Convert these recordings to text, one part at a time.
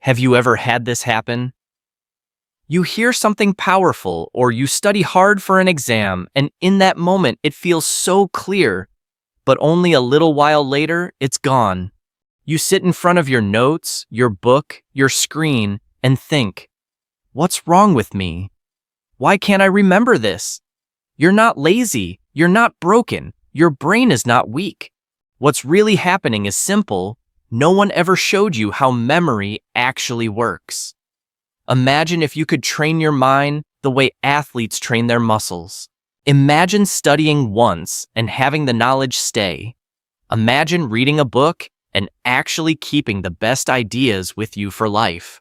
Have you ever had this happen? You hear something powerful or you study hard for an exam, and in that moment it feels so clear, but only a little while later it's gone. You sit in front of your notes, your book, your screen, and think, what's wrong with me? Why can't I remember this? You're not lazy, you're not broken, your brain is not weak. What's really happening is simple. No one ever showed you how memory actually works. Imagine if you could train your mind the way athletes train their muscles. Imagine studying once and having the knowledge stay. Imagine reading a book and actually keeping the best ideas with you for life.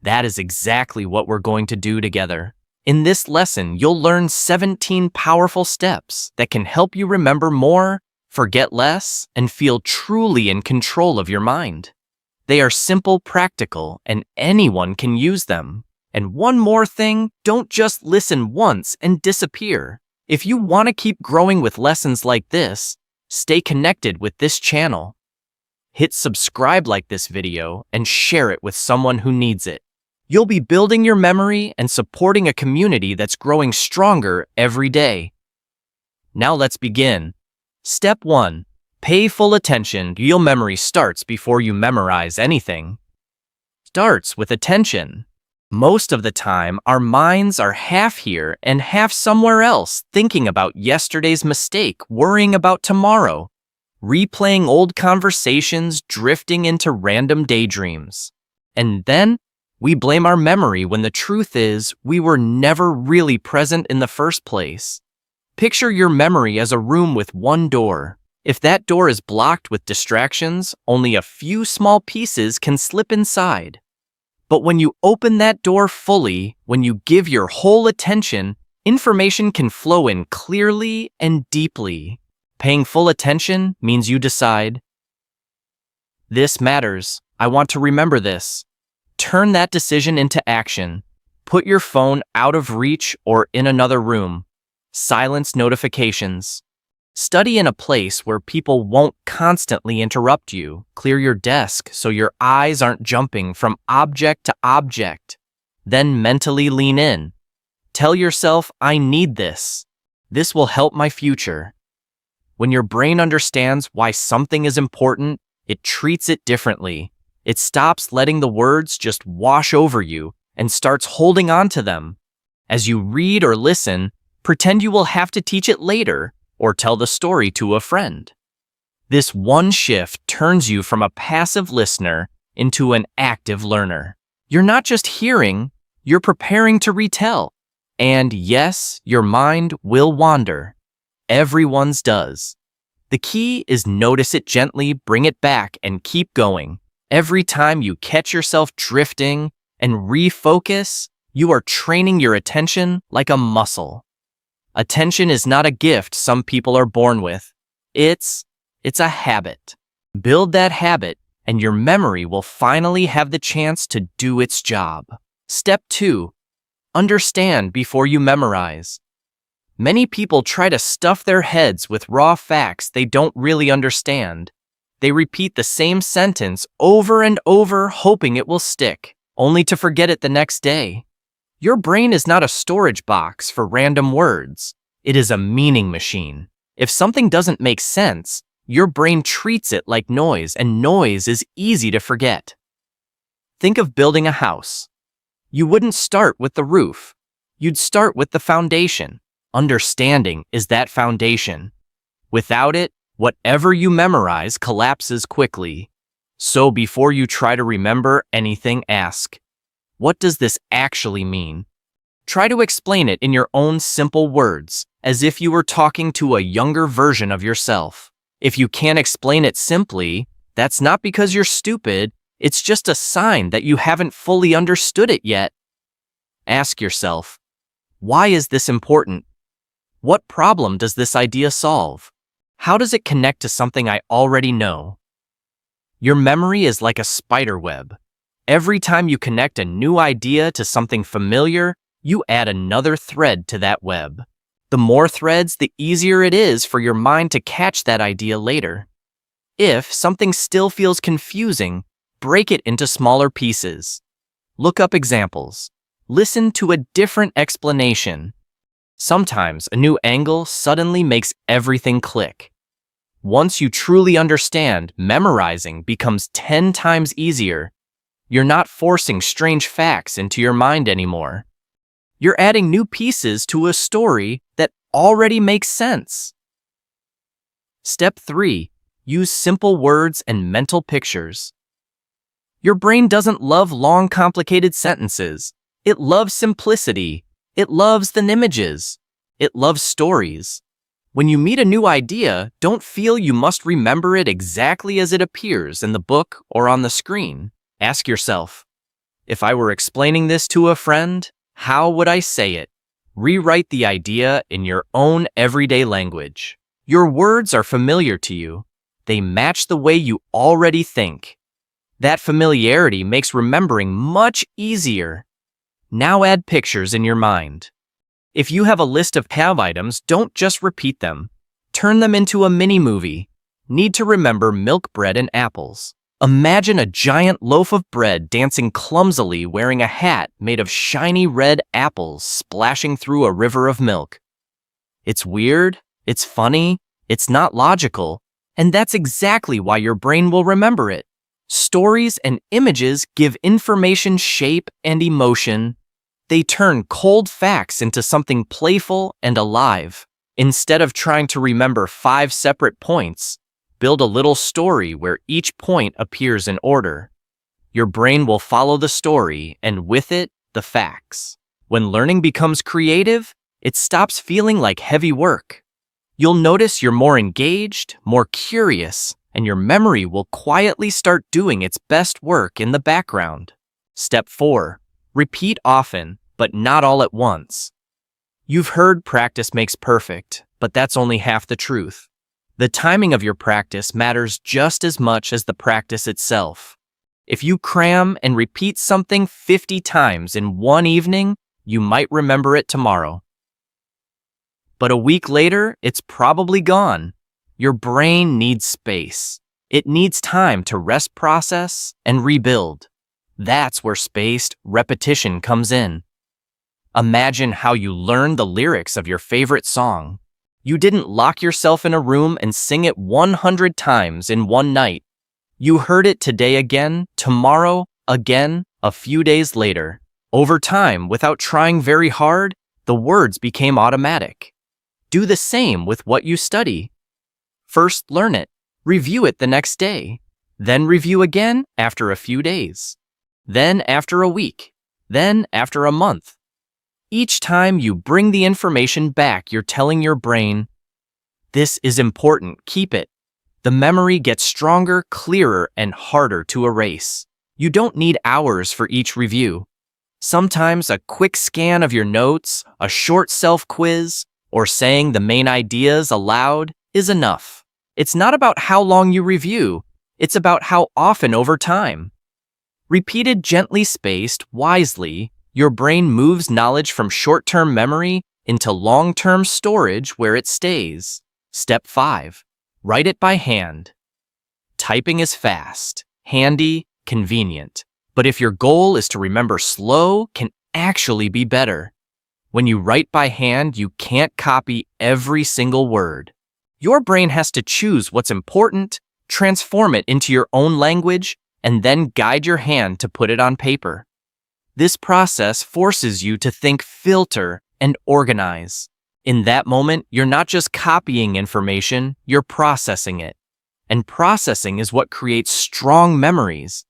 That is exactly what we're going to do together. In this lesson, you'll learn 17 powerful steps that can help you remember more, forget less, and feel truly in control of your mind. They are simple, practical, and anyone can use them. And one more thing, don't just listen once and disappear. If you want to keep growing with lessons like this, stay connected with this channel. Hit subscribe, like this video, and share it with someone who needs it. You'll be building your memory and supporting a community that's growing stronger every day. Now let's begin. Step 1. Pay full attention. Your memory starts before you memorize anything. Starts with attention. Most of the time, our minds are half here and half somewhere else, thinking about yesterday's mistake, worrying about tomorrow, replaying old conversations, drifting into random daydreams. And then, we blame our memory when the truth is we were never really present in the first place. Picture your memory as a room with one door. If that door is blocked with distractions, only a few small pieces can slip inside. But when you open that door fully, when you give your whole attention, information can flow in clearly and deeply. Paying full attention means you decide, this matters. I want to remember this. Turn that decision into action. Put your phone out of reach or in another room. Silence notifications. Study in a place where people won't constantly interrupt you. Clear your desk so your eyes aren't jumping from object to object. Then mentally lean in. Tell yourself, I need this. This will help my future. When your brain understands why something is important, it treats it differently. It stops letting the words just wash over you and starts holding on to them. As you read or listen, pretend you will have to teach it later or tell the story to a friend. This one shift turns you from a passive listener into an active learner. You're not just hearing, you're preparing to retell. And yes, your mind will wander. Everyone's does. The key is notice it gently, bring it back, and keep going. Every time you catch yourself drifting and refocus, you are training your attention like a muscle. Attention is not a gift some people are born with. It's a habit. Build that habit, and your memory will finally have the chance to do its job. Step 2. Understand before you memorize. Many people try to stuff their heads with raw facts they don't really understand. They repeat the same sentence over and over, hoping it will stick, only to forget it the next day. Your brain is not a storage box for random words. It is a meaning machine. If something doesn't make sense, your brain treats it like noise, and noise is easy to forget. Think of building a house. You wouldn't start with the roof. You'd start with the foundation. Understanding is that foundation. Without it, whatever you memorize collapses quickly. So before you try to remember anything, ask, what does this actually mean? Try to explain it in your own simple words, as if you were talking to a younger version of yourself. If you can't explain it simply, that's not because you're stupid, it's just a sign that you haven't fully understood it yet. Ask yourself, why is this important? What problem does this idea solve? How does it connect to something I already know? Your memory is like a spider web. Every time you connect a new idea to something familiar, you add another thread to that web. The more threads, the easier it is for your mind to catch that idea later. If something still feels confusing, break it into smaller pieces. Look up examples. Listen to a different explanation. Sometimes a new angle suddenly makes everything click. Once you truly understand, memorizing becomes 10 times easier. You're not forcing strange facts into your mind anymore. You're adding new pieces to a story that already makes sense. Step 3. Use simple words and mental pictures. Your brain doesn't love long, complicated sentences. It loves simplicity. It loves the images. It loves stories. When you meet a new idea, don't feel you must remember it exactly as it appears in the book or on the screen. Ask yourself, if I were explaining this to a friend, how would I say it? Rewrite the idea in your own everyday language. Your words are familiar to you. They match the way you already think. That familiarity makes remembering much easier. Now add pictures in your mind. If you have a list of have items, don't just repeat them. Turn them into a mini-movie. Need to remember milk, bread, and apples. Imagine a giant loaf of bread dancing clumsily wearing a hat made of shiny red apples splashing through a river of milk. It's weird, it's funny, it's not logical, and that's exactly why your brain will remember it. Stories and images give information shape and emotion. They turn cold facts into something playful and alive. Instead of trying to remember 5 separate points, build a little story where each point appears in order. Your brain will follow the story, and with it, the facts. When learning becomes creative, it stops feeling like heavy work. You'll notice you're more engaged, more curious, and your memory will quietly start doing its best work in the background. Step 4. Repeat often, but not all at once. You've heard practice makes perfect, but that's only half the truth. The timing of your practice matters just as much as the practice itself. If you cram and repeat something 50 times in one evening, you might remember it tomorrow. But a week later, it's probably gone. Your brain needs space. It needs time to rest, process, and rebuild. That's where spaced repetition comes in. Imagine how you learned the lyrics of your favorite song. You didn't lock yourself in a room and sing it 100 times in one night. You heard it today again, tomorrow again, a few days later. Over time, without trying very hard, the words became automatic. Do the same with what you study. First learn it, review it the next day, then review again after a few days, then after a week, then after a month. Each time you bring the information back, you're telling your brain, this is important, keep it. The memory gets stronger, clearer, and harder to erase. You don't need hours for each review. Sometimes a quick scan of your notes, a short self-quiz, or saying the main ideas aloud is enough. It's not about how long you review, it's about how often over time. Repeated, gently spaced, wisely, your brain moves knowledge from short-term memory into long-term storage where it stays. Step 5. Write it by hand. Typing is fast, handy, convenient. But if your goal is to remember, slow can actually be better. When you write by hand, you can't copy every single word. Your brain has to choose what's important, transform it into your own language, and then guide your hand to put it on paper. This process forces you to think, filter, and organize. In that moment, you're not just copying information, you're processing it. And processing is what creates strong memories.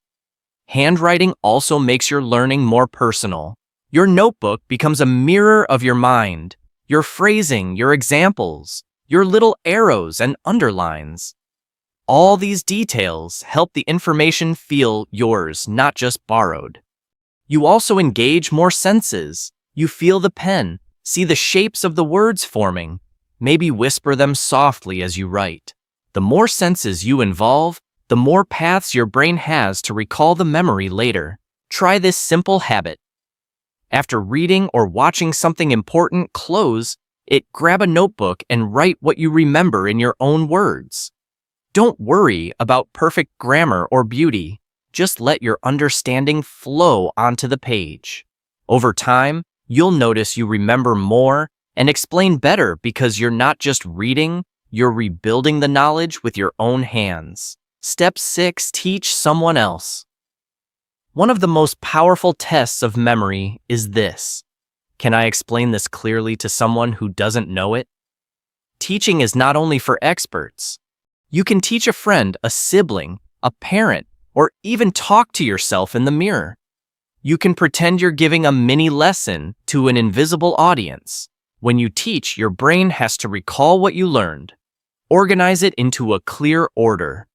Handwriting also makes your learning more personal. Your notebook becomes a mirror of your mind, your phrasing, your examples, your little arrows and underlines. All these details help the information feel yours, not just borrowed. You also engage more senses. You feel the pen, see the shapes of the words forming, maybe whisper them softly as you write. The more senses you involve, the more paths your brain has to recall the memory later. Try this simple habit. After reading or watching something important, grab a notebook and write what you remember in your own words. Don't worry about perfect grammar or beauty. Just let your understanding flow onto the page. Over time, you'll notice you remember more and explain better because you're not just reading, you're rebuilding the knowledge with your own hands. Step 6. Teach someone else. One of the most powerful tests of memory is this. Can I explain this clearly to someone who doesn't know it? Teaching is not only for experts. You can teach a friend, a sibling, a parent, or even talk to yourself in the mirror. You can pretend you're giving a mini lesson to an invisible audience. When you teach, your brain has to recall what you learned. Organize it into a clear order.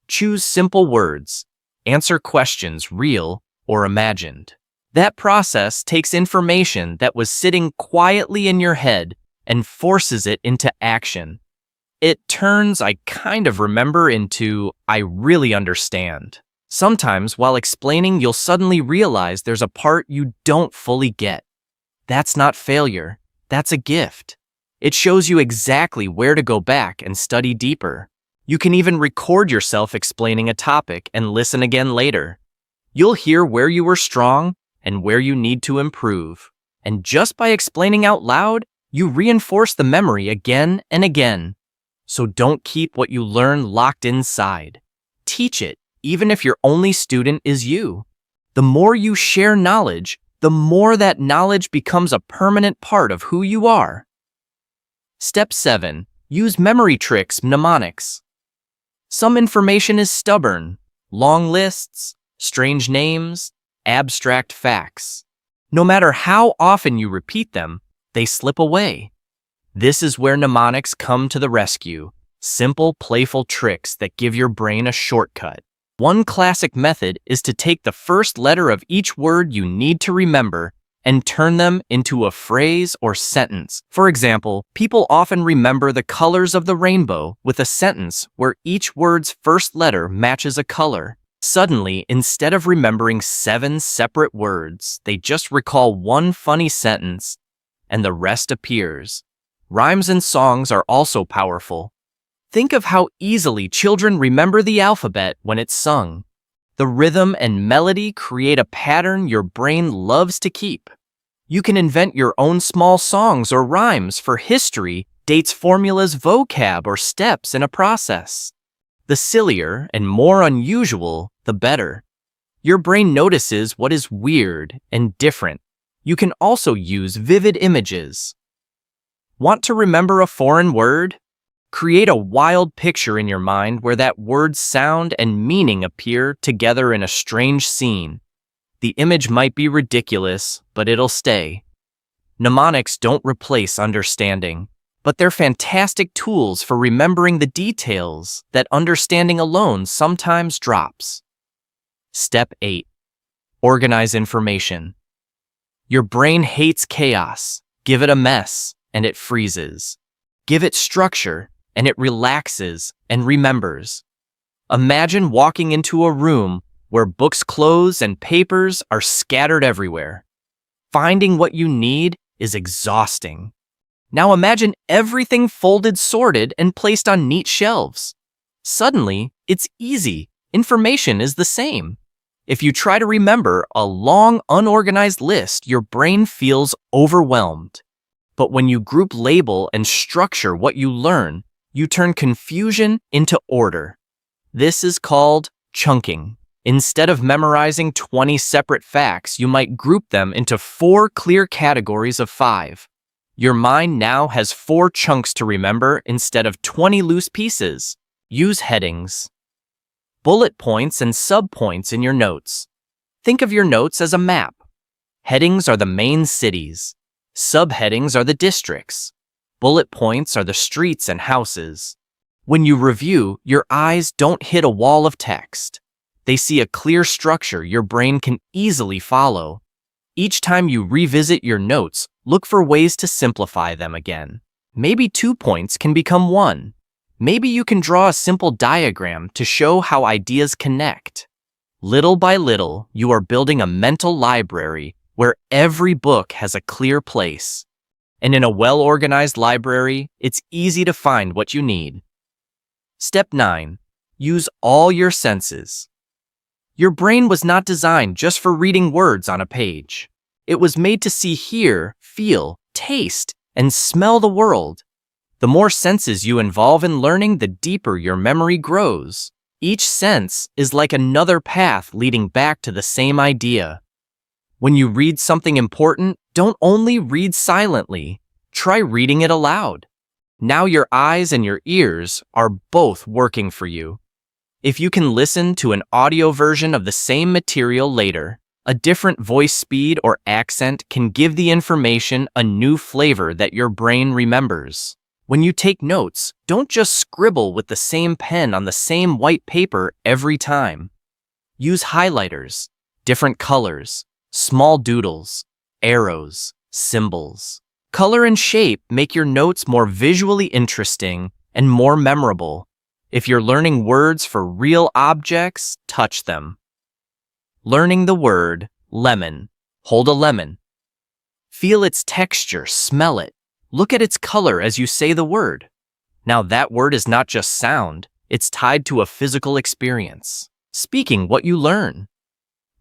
Choose simple words. Answer questions, real or imagined. That process takes information that was sitting quietly in your head and forces it into action. It turns "I kind of remember" into "I really understand." Sometimes, while explaining, you'll suddenly realize there's a part you don't fully get. That's not failure. That's a gift. It shows you exactly where to go back and study deeper. You can even record yourself explaining a topic and listen again later. You'll hear where you were strong and where you need to improve. And just by explaining out loud, you reinforce the memory again and again. So don't keep what you learn locked inside. Teach it, even if your only student is you. The more you share knowledge, the more that knowledge becomes a permanent part of who you are. Step 7. Use memory tricks, mnemonics. Some information is stubborn. Long lists, strange names, abstract facts. No matter how often you repeat them, they slip away. This is where mnemonics come to the rescue. Simple, playful tricks that give your brain a shortcut. One classic method is to take the first letter of each word you need to remember and turn them into a phrase or sentence. For example, people often remember the colors of the rainbow with a sentence where each word's first letter matches a color. Suddenly, instead of remembering 7 separate words, they just recall one funny sentence, and the rest appears. Rhymes and songs are also powerful. Think of how easily children remember the alphabet when it's sung. The rhythm and melody create a pattern your brain loves to keep. You can invent your own small songs or rhymes for history, dates, formulas, vocab, or steps in a process. The sillier and more unusual, the better. Your brain notices what is weird and different. You can also use vivid images. Want to remember a foreign word? Create a wild picture in your mind where that word's sound and meaning appear together in a strange scene. The image might be ridiculous, but it'll stay. Mnemonics don't replace understanding, but they're fantastic tools for remembering the details that understanding alone sometimes drops. Step 8. Organize information. Your brain hates chaos. Give it a mess, and it freezes. Give it structure, and it relaxes and remembers. Imagine walking into a room where books close and papers are scattered everywhere. Finding what you need is exhausting. Now imagine everything folded, sorted, and placed on neat shelves. Suddenly, it's easy. Information is the same. If you try to remember a long, unorganized list, your brain feels overwhelmed. But when you group, label, and structure what you learn, you turn confusion into order. This is called chunking. Instead of memorizing 20 separate facts, you might group them into 4 clear categories of 5. Your mind now has 4 chunks to remember instead of 20 loose pieces. Use headings, bullet points, and subpoints in your notes. Think of your notes as a map. Headings are the main cities. Subheadings are the districts. Bullet points are the streets and houses. When you review, your eyes don't hit a wall of text. They see a clear structure your brain can easily follow. Each time you revisit your notes, look for ways to simplify them again. Maybe 2 points can become 1. Maybe you can draw a simple diagram to show how ideas connect. Little by little, you are building a mental library where every book has a clear place. And in a well-organized library, it's easy to find what you need. Step 9. Use all your senses. Your brain was not designed just for reading words on a page. It was made to see, hear, feel, taste, and smell the world. The more senses you involve in learning, the deeper your memory grows. Each sense is like another path leading back to the same idea. When you read something important, don't only read silently. Try reading it aloud. Now your eyes and your ears are both working for you. If you can listen to an audio version of the same material later, a different voice speed or accent can give the information a new flavor that your brain remembers. When you take notes, don't just scribble with the same pen on the same white paper every time. Use highlighters, different colors, small doodles, arrows, symbols. Color and shape make your notes more visually interesting and more memorable. If you're learning words for real objects, touch them. Learning the word lemon. Hold a lemon. Feel its texture, smell it. Look at its color as you say the word. Now that word is not just sound, it's tied to a physical experience. Speaking what you learn.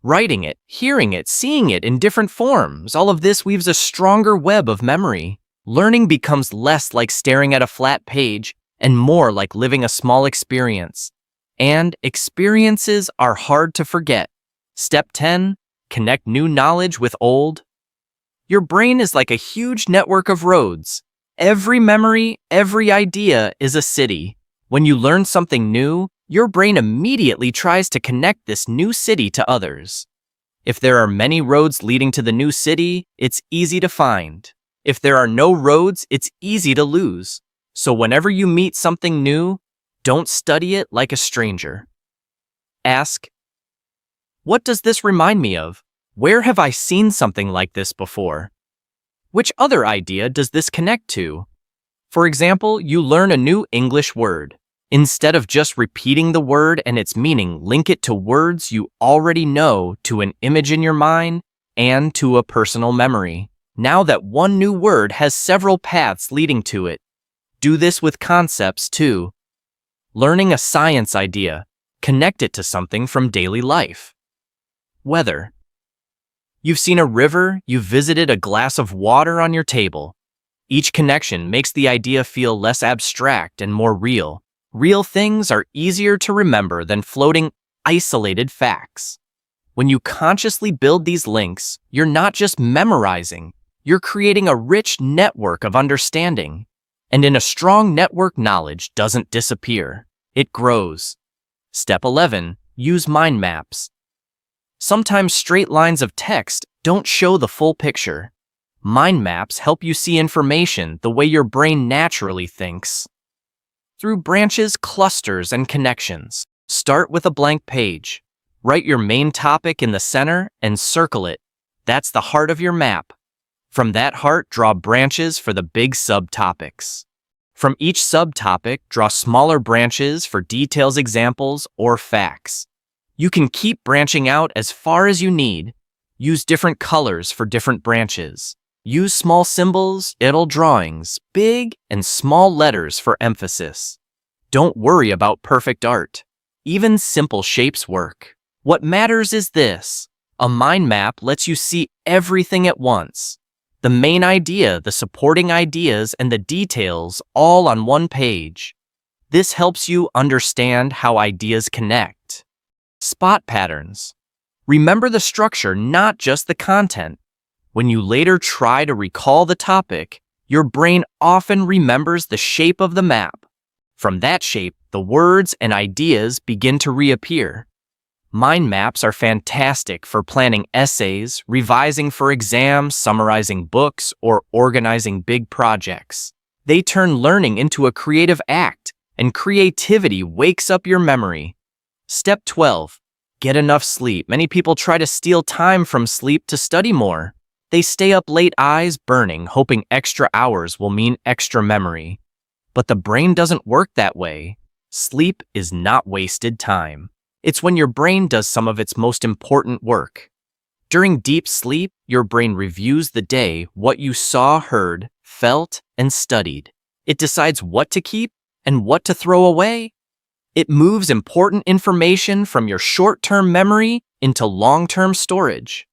Writing it, hearing it, seeing it in different forms, all of this weaves a stronger web of memory. Learning becomes less like staring at a flat page and more like living a small experience. And experiences are hard to forget. Step 10, connect new knowledge with old. Your brain is like a huge network of roads. Every memory, every idea is a city. When you learn something new, your brain immediately tries to connect this new city to others. If there are many roads leading to the new city, it's easy to find. If there are no roads, it's easy to lose. So whenever you meet something new, don't study it like a stranger. Ask, what does this remind me of? Where have I seen something like this before? Which other idea does this connect to? For example, you learn a new English word. Instead of just repeating the word and its meaning, link it to words you already know, to an image in your mind, and to a personal memory. Now that one new word has several paths leading to it. Do this with concepts too. Learning a science idea. Connect it to something from daily life. Weather. You've seen a river, you've visited a glass of water on your table. Each connection makes the idea feel less abstract and more real. Real things are easier to remember than floating, isolated facts. When you consciously build these links, you're not just memorizing, you're creating a rich network of understanding. And in a strong network, knowledge doesn't disappear, it grows. Step 11, use mind maps. Sometimes straight lines of text don't show the full picture. Mind maps help you see information the way your brain naturally thinks. Through branches, clusters, and connections, start with a blank page. Write your main topic in the center and circle it. That's the heart of your map. From that heart, draw branches for the big subtopics. From each subtopic, draw smaller branches for details, examples, or facts. You can keep branching out as far as you need. Use different colors for different branches. Use small symbols, little drawings, big and small letters for emphasis. Don't worry about perfect art. Even simple shapes work. What matters is this. A mind map lets you see everything at once. The main idea, the supporting ideas, and the details all on one page. This helps you understand how ideas connect. Spot patterns. Remember the structure, not just the content. When you later try to recall the topic, your brain often remembers the shape of the map. From that shape, the words and ideas begin to reappear. Mind maps are fantastic for planning essays, revising for exams, summarizing books, or organizing big projects. They turn learning into a creative act, and creativity wakes up your memory. Step 12. Get enough sleep. Many people try to steal time from sleep to study more. They stay up late, eyes burning, hoping extra hours will mean extra memory. But the brain doesn't work that way. Sleep is not wasted time. It's when your brain does some of its most important work. During deep sleep, your brain reviews the day, what you saw, heard, felt, and studied. It decides what to keep and what to throw away. It moves important information from your short-term memory into long-term storage.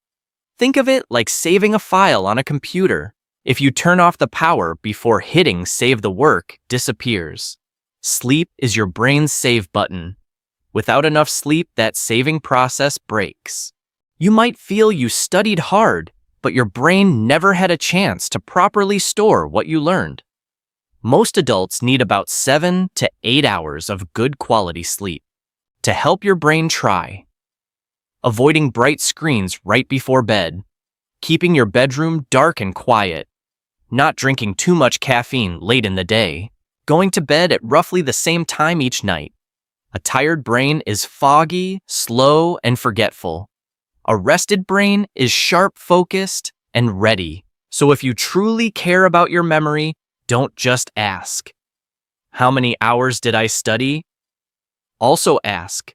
Think of it like saving a file on a computer. If you turn off the power before hitting save, the work disappears. Sleep is your brain's save button. Without enough sleep, that saving process breaks. You might feel you studied hard, but your brain never had a chance to properly store what you learned. Most adults need about 7 to 8 hours of good quality sleep. To help your brain, try avoiding bright screens right before bed, keeping your bedroom dark and quiet, not drinking too much caffeine late in the day, going to bed at roughly the same time each night. A tired brain is foggy, slow, and forgetful. A rested brain is sharp, focused, and ready. So if you truly care about your memory, don't just ask, "How many hours did I study?" Also ask,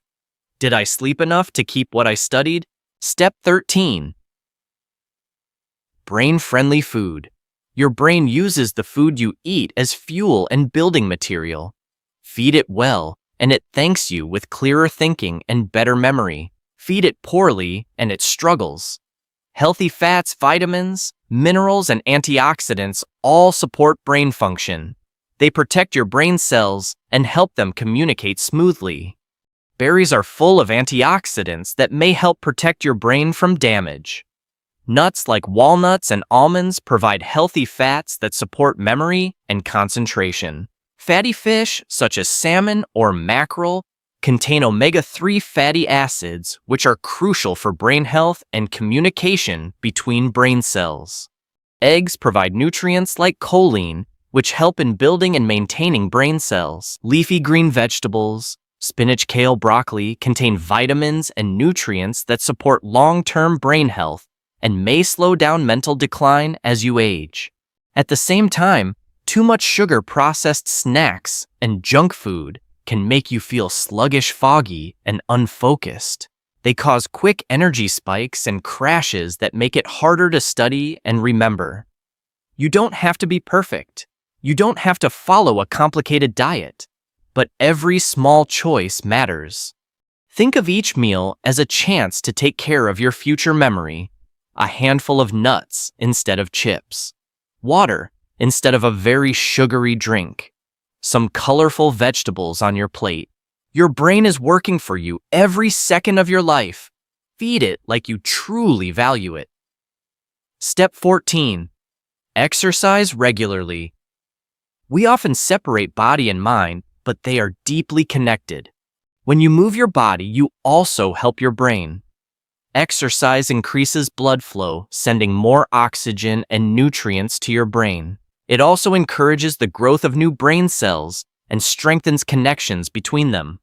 "Did I sleep enough to keep what I studied?" Step 13. Brain-friendly food. Your brain uses the food you eat as fuel and building material. Feed it well, and it thanks you with clearer thinking and better memory. Feed it poorly, and it struggles. Healthy fats, vitamins, minerals, and antioxidants all support brain function. They protect your brain cells and help them communicate smoothly. Berries are full of antioxidants that may help protect your brain from damage. Nuts like walnuts and almonds provide healthy fats that support memory and concentration. Fatty fish, such as salmon or mackerel, contain omega-3 fatty acids, which are crucial for brain health and communication between brain cells. Eggs provide nutrients like choline, which help in building and maintaining brain cells. Leafy green vegetables, spinach, kale, broccoli, contain vitamins and nutrients that support long-term brain health and may slow down mental decline as you age. At the same time, too much sugar, processed snacks, and junk food can make you feel sluggish, foggy, and unfocused. They cause quick energy spikes and crashes that make it harder to study and remember. You don't have to be perfect. You don't have to follow a complicated diet. But every small choice matters. Think of each meal as a chance to take care of your future memory. A handful of nuts instead of chips. Water instead of a very sugary drink. Some colorful vegetables on your plate. Your brain is working for you every second of your life. Feed it like you truly value it. Step 14. Exercise regularly. We often separate body and mind, but they are deeply connected. When you move your body, you also help your brain. Exercise increases blood flow, sending more oxygen and nutrients to your brain. It also encourages the growth of new brain cells and strengthens connections between them.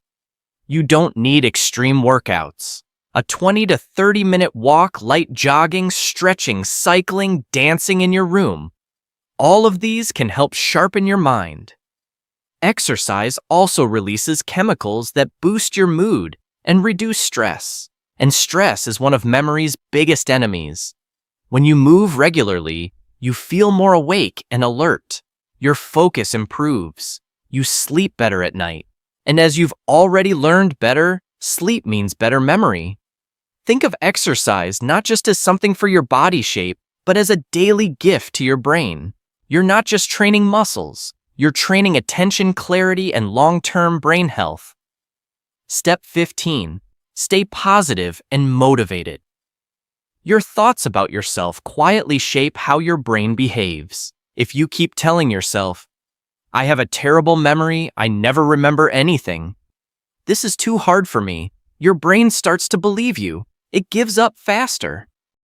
You don't need extreme workouts. A 20 to 30-minute walk, light jogging, stretching, cycling, dancing in your room. All of these can help sharpen your mind. Exercise also releases chemicals that boost your mood and reduce stress. And stress is one of memory's biggest enemies. When you move regularly, you feel more awake and alert. Your focus improves. You sleep better at night. And as you've already learned better, sleep means better memory. Think of exercise not just as something for your body shape, but as a daily gift to your brain. You're not just training muscles. You're training attention, clarity, and long-term brain health. Step 15. Stay positive and motivated. Your thoughts about yourself quietly shape how your brain behaves. If you keep telling yourself, "I have a terrible memory, I never remember anything. This is too hard for me," your brain starts to believe you. It gives up faster.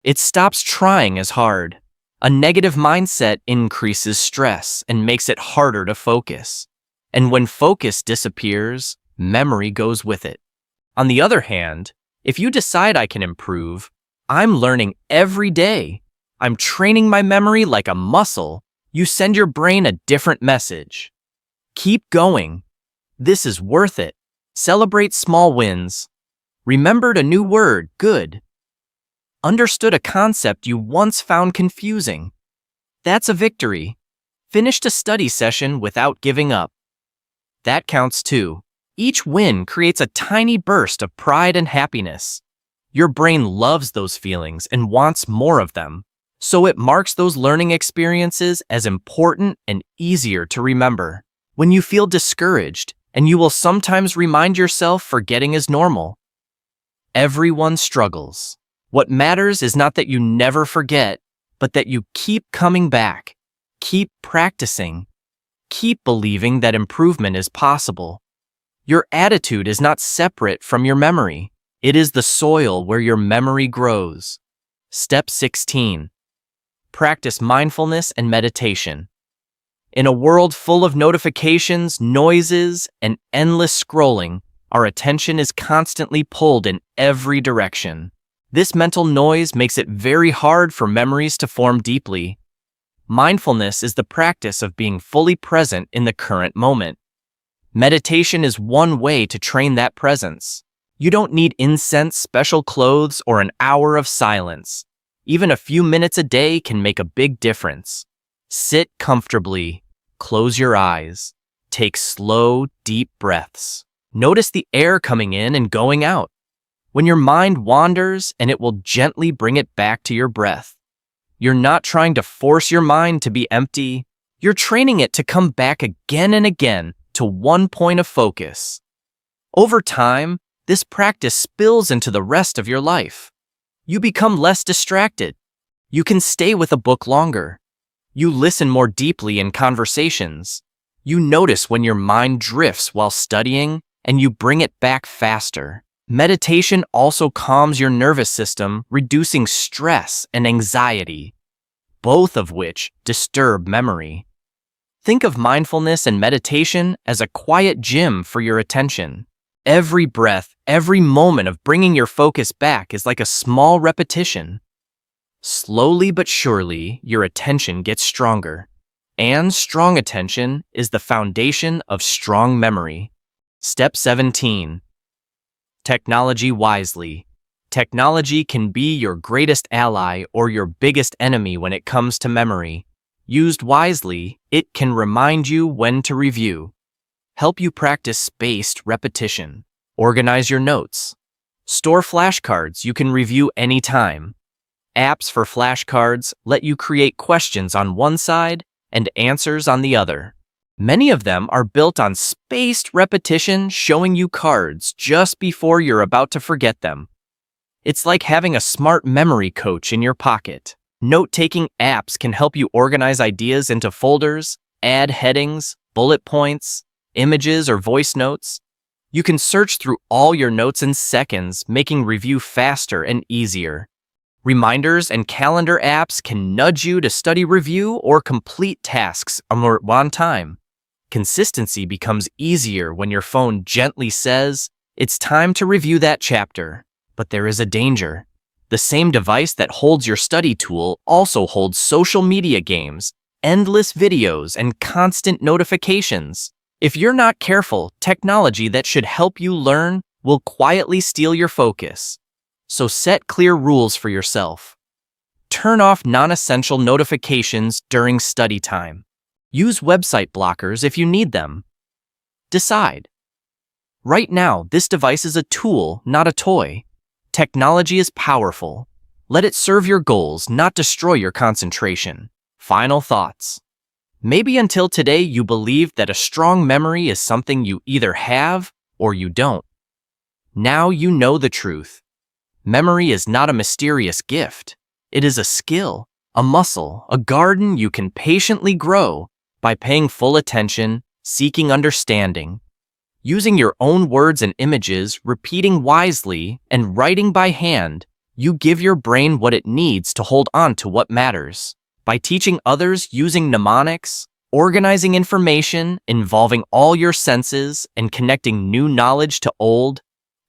It stops trying as hard. A negative mindset increases stress and makes it harder to focus. And when focus disappears, memory goes with it. On the other hand, if you decide, "I can improve, I'm learning every day, I'm training my memory like a muscle," you send your brain a different message. Keep going. This is worth it. Celebrate small wins. Remembered a new word, good. Understood a concept you once found confusing. That's a victory. Finished a study session without giving up. That counts too. Each win creates a tiny burst of pride and happiness. Your brain loves those feelings and wants more of them, so it marks those learning experiences as important and easier to remember. When you feel discouraged, and you will sometimes remind yourself forgetting is normal. Everyone struggles. What matters is not that you never forget, but that you keep coming back, keep practicing, keep believing that improvement is possible. Your attitude is not separate from your memory. It is the soil where your memory grows. Step 16. Practice mindfulness and meditation. In a world full of notifications, noises, and endless scrolling, our attention is constantly pulled in every direction. This mental noise makes it very hard for memories to form deeply. Mindfulness is the practice of being fully present in the current moment. Meditation is one way to train that presence. You don't need incense, special clothes, or an hour of silence. Even a few minutes a day can make a big difference. Sit comfortably, close your eyes, take slow, deep breaths. Notice the air coming in and going out. When your mind wanders, and it will gently bring it back to your breath. You're not trying to force your mind to be empty. You're training it to come back again and again to one point of focus. Over time, this practice spills into the rest of your life. You become less distracted. You can stay with a book longer. You listen more deeply in conversations. You notice when your mind drifts while studying, and you bring it back faster. Meditation also calms your nervous system, reducing stress and anxiety, both of which disturb memory. Think of mindfulness and meditation as a quiet gym for your attention. Every breath, every moment of bringing your focus back is like a small repetition. Slowly but surely, your attention gets stronger. And strong attention is the foundation of strong memory. Step 17. Technology wisely. Technology can be your greatest ally or your biggest enemy when it comes to memory. Used wisely, it can remind you when to review, help you practice spaced repetition, organize your notes, store flashcards you can review anytime. Apps for flashcards let you create questions on one side and answers on the other. Many of them are built on spaced repetition, showing you cards just before you're about to forget them. It's like having a smart memory coach in your pocket. Note-taking apps can help you organize ideas into folders, add headings, bullet points, images, or voice notes. You can search through all your notes in seconds, making review faster and easier. Reminders and calendar apps can nudge you to study, review, or complete tasks on time. Consistency becomes easier when your phone gently says, "It's time to review that chapter." But there is a danger. The same device that holds your study tool also holds social media games, endless videos, and constant notifications. If you're not careful, technology that should help you learn will quietly steal your focus. So set clear rules for yourself. Turn off non-essential notifications during study time. Use website blockers if you need them. Decide. Right now, this device is a tool, not a toy. Technology is powerful. Let it serve your goals, not destroy your concentration. Final thoughts. Maybe until today you believed that a strong memory is something you either have or you don't. Now you know the truth. Memory is not a mysterious gift. It is a skill, a muscle, a garden you can patiently grow by paying full attention, seeking understanding, using your own words and images, repeating wisely, and writing by hand. You give your brain what it needs to hold on to what matters. By teaching others using mnemonics, organizing information, involving all your senses, and connecting new knowledge to old,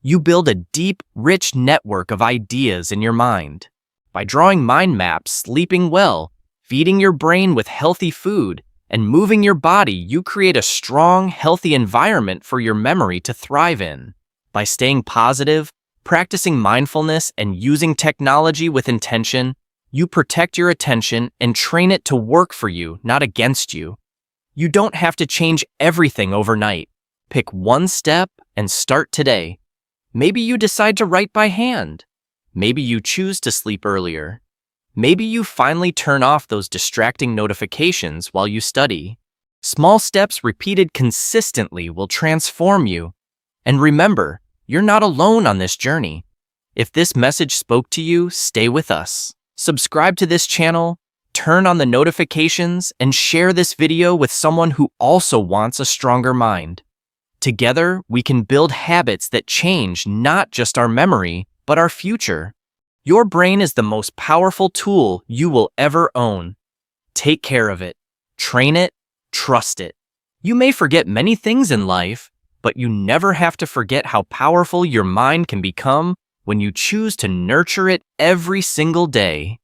you build a deep, rich network of ideas in your mind. By drawing mind maps, sleeping well, feeding your brain with healthy food, and moving your body, you create a strong, healthy environment for your memory to thrive in. By staying positive, practicing mindfulness, and using technology with intention, you protect your attention and train it to work for you, not against you. You don't have to change everything overnight. Pick one step and start today. Maybe you decide to write by hand. Maybe you choose to sleep earlier. Maybe you finally turn off those distracting notifications while you study. Small steps repeated consistently will transform you. And remember, you're not alone on this journey. If this message spoke to you, stay with us. Subscribe to this channel, turn on the notifications, and share this video with someone who also wants a stronger mind. Together, we can build habits that change not just our memory, but our future. Your brain is the most powerful tool you will ever own. Take care of it, train it, trust it. You may forget many things in life, but you never have to forget how powerful your mind can become when you choose to nurture it every single day.